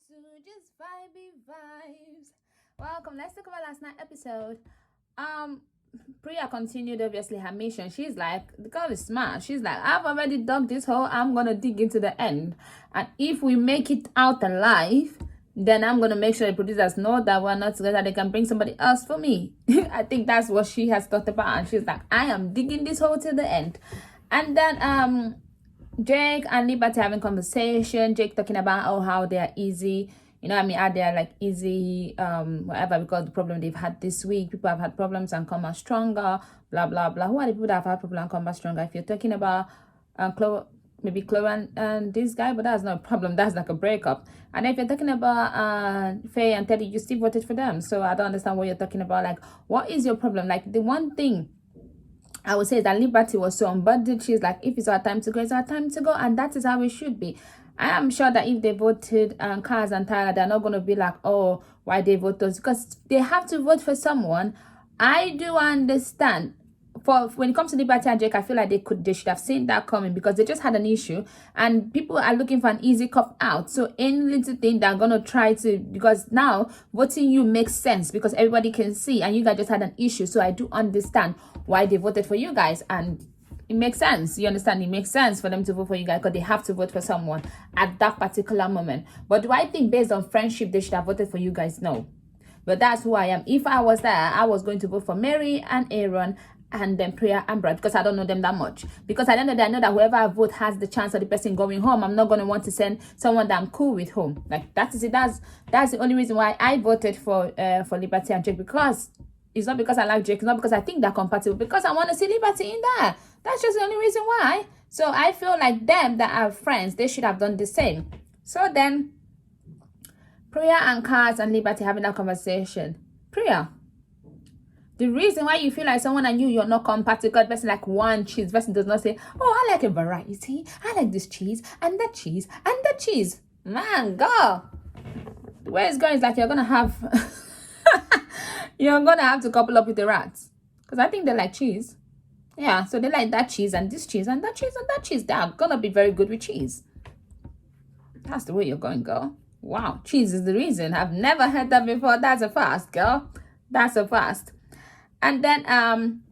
to just vibey vibes. Welcome. Let's talk about last night episode. Um, Priya continued obviously her mission. She's like, the girl is smart. She's like, I've already dug this hole. I'm gonna dig into the end, and if we make it out alive, then I'm gonna make sure the producers know that we're not together. They can bring somebody else for me. I think that's what she has thought about, and she's like, I am digging this hole till the end. And then Jake and Liberty having conversation. Jake talking about how they are easy. How they are like easy, whatever, because the problem they've had this week. People have had problems and come out stronger, blah, blah, blah. Who are the people that have had problems and come back stronger? If you're talking about maybe Chloe and this guy, but that's not a problem. That's like a breakup. And if you're talking about Faye and Teddy, you still voted for them. So I don't understand what you're talking about. Like, what is your problem? Like, the one thing I would say that Liberty was so unbothered. She's like, if it's our time to go, it's our time to go. And that is how it should be. I am sure that if they voted Kaz and Tyler, they're not going to be like, oh, why they vote us? Because they have to vote for someone. I do understand. For when it comes to Liberty and Jake, I feel like they should have seen that coming, because they just had an issue and people are looking for an easy cop out. So any little thing they're gonna try to, because now voting you makes sense because everybody can see, and you guys just had an issue. So I do understand why they voted for you guys, and it makes sense. You understand? It makes sense for them to vote for you guys because they have to vote for someone at that particular moment. But do I think based on friendship they should have voted for you guys? No. But that's who I am. If I was there, I was going to vote for Mary and Aaron and then Priya and Brad, because I don't know them that much. Because at the end of the day, I know that whoever I vote has the chance of the person going home. I'm not going to want to send someone that I'm cool with home. Like, that is it. That's the only reason why I voted for Liberty and Jake. Because it's not because I like Jake. It's not because I think they're compatible. Because I want to see Liberty in there. That's just the only reason why. So I feel like them that are friends, they should have done the same. So then, Priya and Kaz and Liberty having that conversation. Priya, the reason why you feel like someone and you're not compatible, because person like one cheese, person does not say, oh, I like a variety. I like this cheese and that cheese and that cheese. Man, girl. The way it's going is like you're going to have to couple up with the rats. Because I think they like cheese. Yeah, so they like that cheese and this cheese and that cheese and that cheese. They're going to be very good with cheese. That's the way you're going, girl. Wow, cheese is the reason. I've never heard that before. That's a fast, girl. That's a fast. And then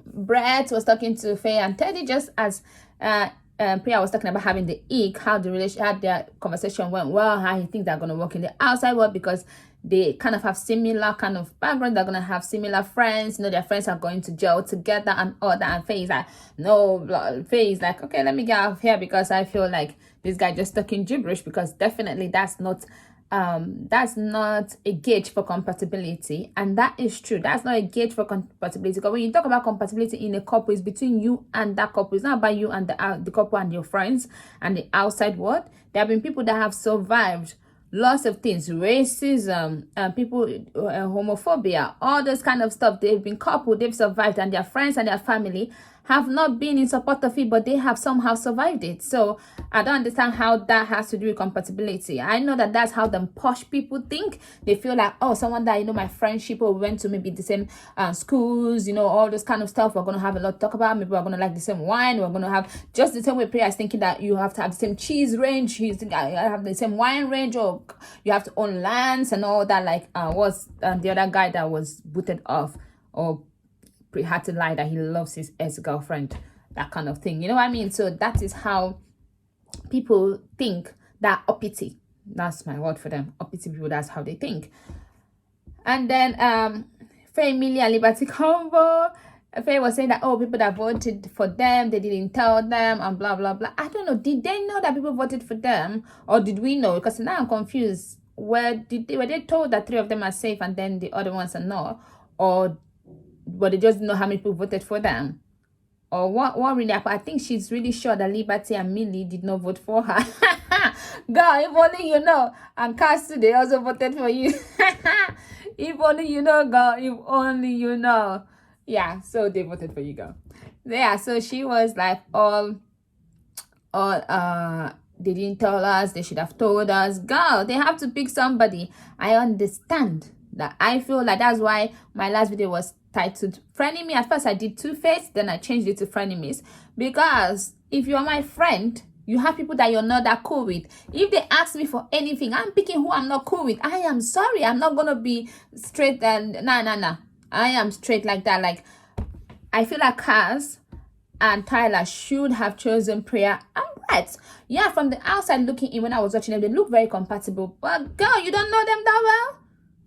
Brett was talking to Faye and Teddy, just as Priya was talking about having the ick, how their conversation went well, how he thinks they're going to work in the outside world because they kind of have similar kind of background. They're going to have similar friends. Their friends are going to jail together and all that. And Faye is like, no. Faye is like, okay, let me get out of here because I feel like this guy just talking gibberish, because definitely that's not a gauge for compatibility. And that is true. That's not a gauge for compatibility. Because when you talk about compatibility in a couple, it's between you and that couple. It's not about you and the couple and your friends and the outside world. There have been people that have survived lots of things, racism, people, homophobia, all this kind of stuff. They've been coupled, they've survived, and their friends and their family have not been in support of it, but they have somehow survived it. So I don't understand how that has to do with compatibility. I know that that's how them posh people think. They feel like, oh, someone that, my friendship, or we went to maybe the same schools, all this kind of stuff. We're going to have a lot to talk about. Maybe we're going to like the same wine. We're going to have just the same way Priya is thinking that you have to have the same cheese range. He's thinking I have the same wine range, or you have to own lands and all that. Like, was the other guy that was booted off, or had to lie that he loves his ex-girlfriend, that kind of thing. You know what I mean? So that is how people think, that uppity. That's my word for them. Uppity people, that's how they think. And then Faye, Millie, and Liberty combo. Faye was saying that, oh, people that voted for them, they didn't tell them, and blah, blah, blah. I don't know. Did they know that people voted for them? Or did we know? Because now I'm confused. Were they told that 3 of them are safe and then the other ones are not? Or but they just didn't know how many people voted for them? Or what really happened? I think she's really sure that Liberty and Millie did not vote for her. Girl, if only you know. And Cass, they also voted for you. If only you know, girl. If only you know. Yeah, so they voted for you, girl. Yeah, so she was like, they didn't tell us. They should have told us. Girl, they have to pick somebody. I understand that. I feel like that's why my last video was titled Frenemy. At first I did Two-Face, then I changed it to Frenemies, because if you're my friend, You have people that you're not that cool with. If they ask me for anything, I'm picking who I'm not cool with. I am sorry. I'm not going to be straight and nah. I am straight like that. Like, I feel like Kaz and Tyler should have chosen Priya and Brett. Yeah, from the outside looking in when I was watching them, they look very compatible. But girl, you don't know them that well.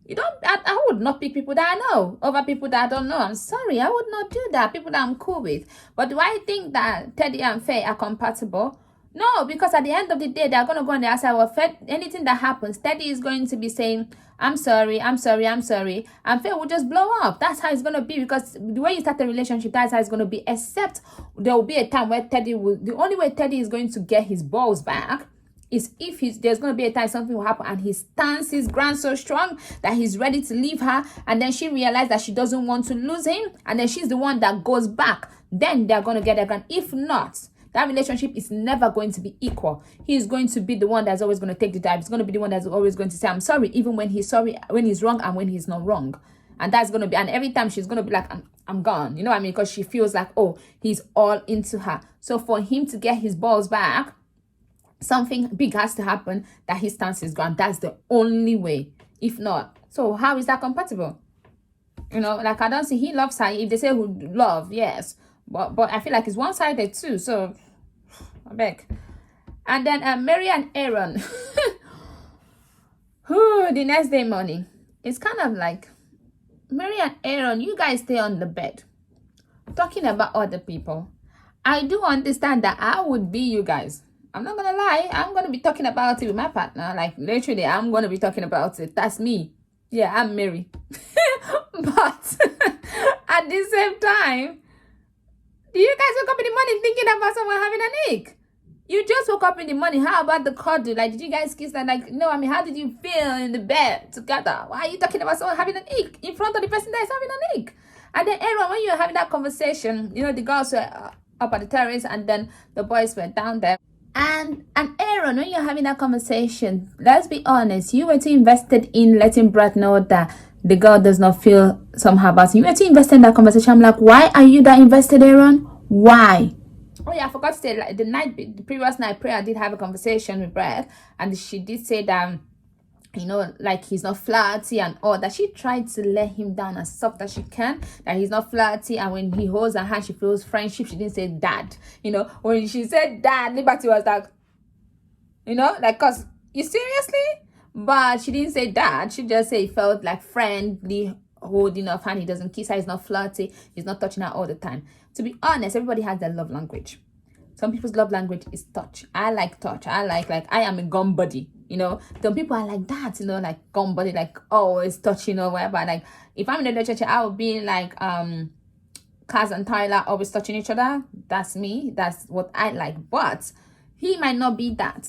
You don't. I would not pick people that I know over people that I don't know. I'm sorry, I would not do that. People that I'm cool with. But do I think that Teddy and Faye are compatible? No, because at the end of the day, they're going to go on the outside. Well, anything that happens, Teddy is going to be saying, I'm sorry. And Faye will just blow up. That's how it's going to be, because the way you start a relationship, that's how it's going to be. Except there will be a time where the only way Teddy is going to get his balls back is if there's going to be a time something will happen and he stands his ground so strong that he's ready to leave her, and then she realizes that she doesn't want to lose him, and then she's the one that goes back. Then they're going to get their ground. If not, that relationship is never going to be equal. He's going to be the one that's always going to take the dive. He's going to be the one that's always going to say, I'm sorry, even when he's sorry, when he's wrong and when he's not wrong. And that's going to be, and every time she's going to be like, I'm gone. You know what I mean? Because she feels like, oh, he's all into her. So for him to get his balls back, something big has to happen, that he stands his ground. That's the only way. If not, so how is that compatible? You know, like, I don't see, he loves her. If they say who love, yes. But I feel like it's one-sided too. So, I beg. And then Mary and Aaron. The next day morning. It's kind of like, Mary and Aaron, you guys stay on the bed talking about other people. I do understand that I would be you guys. I'm not going to lie. I'm going to be talking about it with my partner. Like, literally, I'm going to be talking about it. That's me. Yeah, I'm Mary. But at the same time, do you guys wake up in the morning thinking about someone having an ache? You just woke up in the morning. How about the cuddle? Like, did you guys kiss? And like, no, I mean, how did you feel in the bed together? Why are you talking about someone having an ache in front of the person that is having an ache? And then Aaron, when you were having that conversation, you know, the girls were up at the terrace and then the boys were down there. And Aaron, when you're having that conversation, let's be honest, you were too invested in letting Brett know that the girl does not feel somehow about him. You were too invested in that conversation. I'm like, why are you that invested, Aaron? Why? Oh yeah, I forgot to say, like, the previous night, Priya did have a conversation with Brett, and she did say that, you know, like, he's not flirty and all that. She tried to let him down as soft as she can, that he's not flirty, and when he holds her hand, she feels friendship. She didn't say dad. You know, when she said dad, Liberty was like, you know, like, cause you seriously? But she didn't say dad. She just said it felt like friendly holding of hand. He doesn't kiss her. He's not flirty. He's not touching her all the time. To be honest, everybody has their love language. Some people's love language is touch. I like touch. I like I am a gum buddy. You know, some people are like that, you know, like gum buddy, like always touching or whatever. Like, if I'm in a relationship, I would be like Kaz and Tyler always touching each other. That's me. That's what I like. But he might not be that,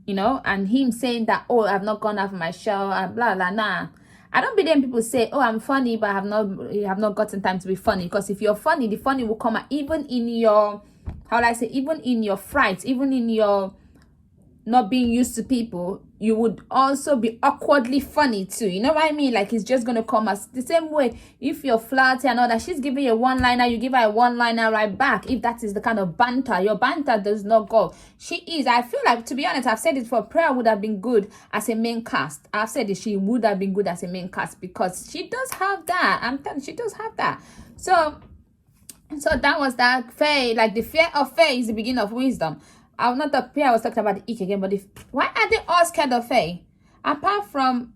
you know, and him saying that, oh, I've not gone out of my shell and blah blah. Nah, I don't believe people say, oh, I'm funny, but you have not gotten time to be funny. Because if you're funny, the funny will come out even in your, how would I say, even in your frights, even in your not being used to people, you would also be awkwardly funny too. You know what I mean? Like, it's just gonna come as the same way. If you're flirty and all that, she's giving you a one-liner, you give her a one-liner right back. If that is the kind of banter, your banter does not go. She is, I feel like, to be honest, I've said it before, Priya would have been good as a main cast. I've said it, she would have been good as a main cast, because she does have that. I'm telling you, she does have that. So that was that. Faye, like, the fear of Faye is the beginning of wisdom. I will not talk. Priya was talking about the ick again, but why are they all scared of Faye? Apart from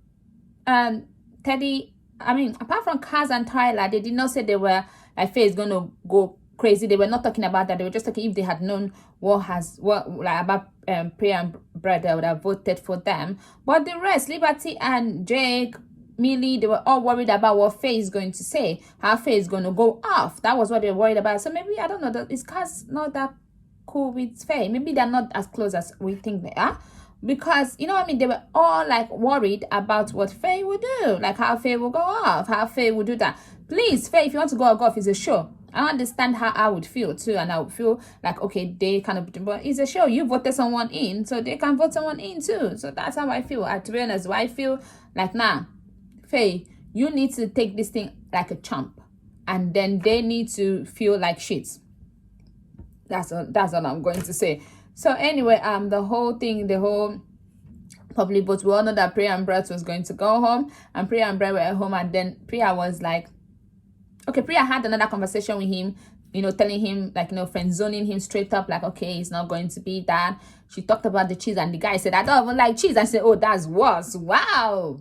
Teddy, I mean, apart from Kaz and Tyler, they did not say they were like Faye is gonna go crazy. They were not talking about that. They were just talking if they had known what like about Priya and Brett, they would have voted for them. But the rest, Liberty and Jake, Millie, they were all worried about what Faye is going to say, how Faye is going to go off. That was what they were worried about. So maybe, I don't know, is Kaz not that cool with Faye? Maybe they're not as close as we think they are, because, you know what I mean, they were all like worried about what Faye would do, like how Faye will go off, how Faye would do that. Please, Faye, if you want to go off, it's a show. I understand how I would feel too, and I would feel like, okay, they kind of, but it's a show. You voted someone in, so they can vote someone in too. So that's how I feel. To be honest, I feel like, nah, Faye, you need to take this thing like a champ, and then they need to feel like shit. That's all I'm going to say. So anyway, the whole thing, the whole public vote, we all know that Priya and Brett was going to go home, and Priya and Brett were at home, and then Priya was like, okay, Priya had another conversation with him, telling him, like, friend zoning him straight up, like, okay, it's not going to be that. She talked about the cheese, and the guy said, I don't even like cheese. I said, oh, that's worse. Wow.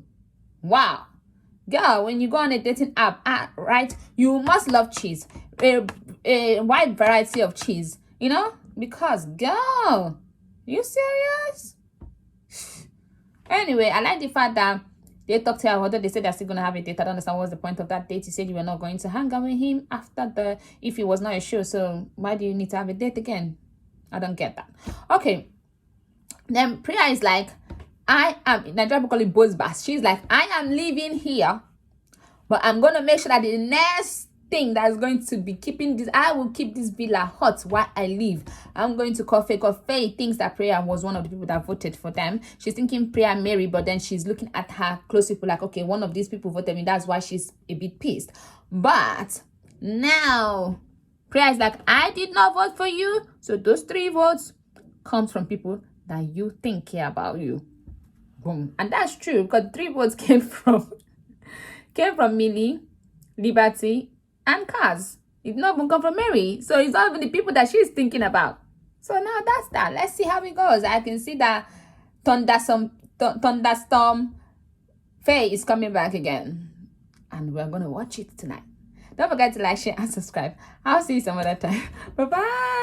Girl, when you go on a dating app, right, you must love cheese, a wide variety of cheese, because, girl, you serious? Anyway, I like the fact that they talked to her, although they said they're still going to have a date. I don't understand what's the point of that date. You said you were not going to hang out with him after if it was not a show. So why do you need to have a date again? I don't get that. Okay. Then Priya is like, I am, in Nigeria we call it Bozbas. She's like, I am living here, but I'm going to make sure that the next thing that's going to be keeping this, I will keep this villa hot while I live. I'm going to call Faye, because Faye thinks that Priya was one of the people that voted for them. She's thinking Priya married, but then she's looking at her close people like, okay, one of these people voted me, that's why she's a bit pissed. But now Priya is like, I did not vote for you, so those 3 votes comes from people that you think care about you. Boom. And that's true, because 3 votes came from Millie, Liberty, and Kaz. It not even come from Mary. So it's not even the people that she's thinking about. So now that's that. Let's see how it goes. I can see that thunderstorm Faye is coming back again. And we're going to watch it tonight. Don't forget to like, share, and subscribe. I'll see you some other time. Bye-bye.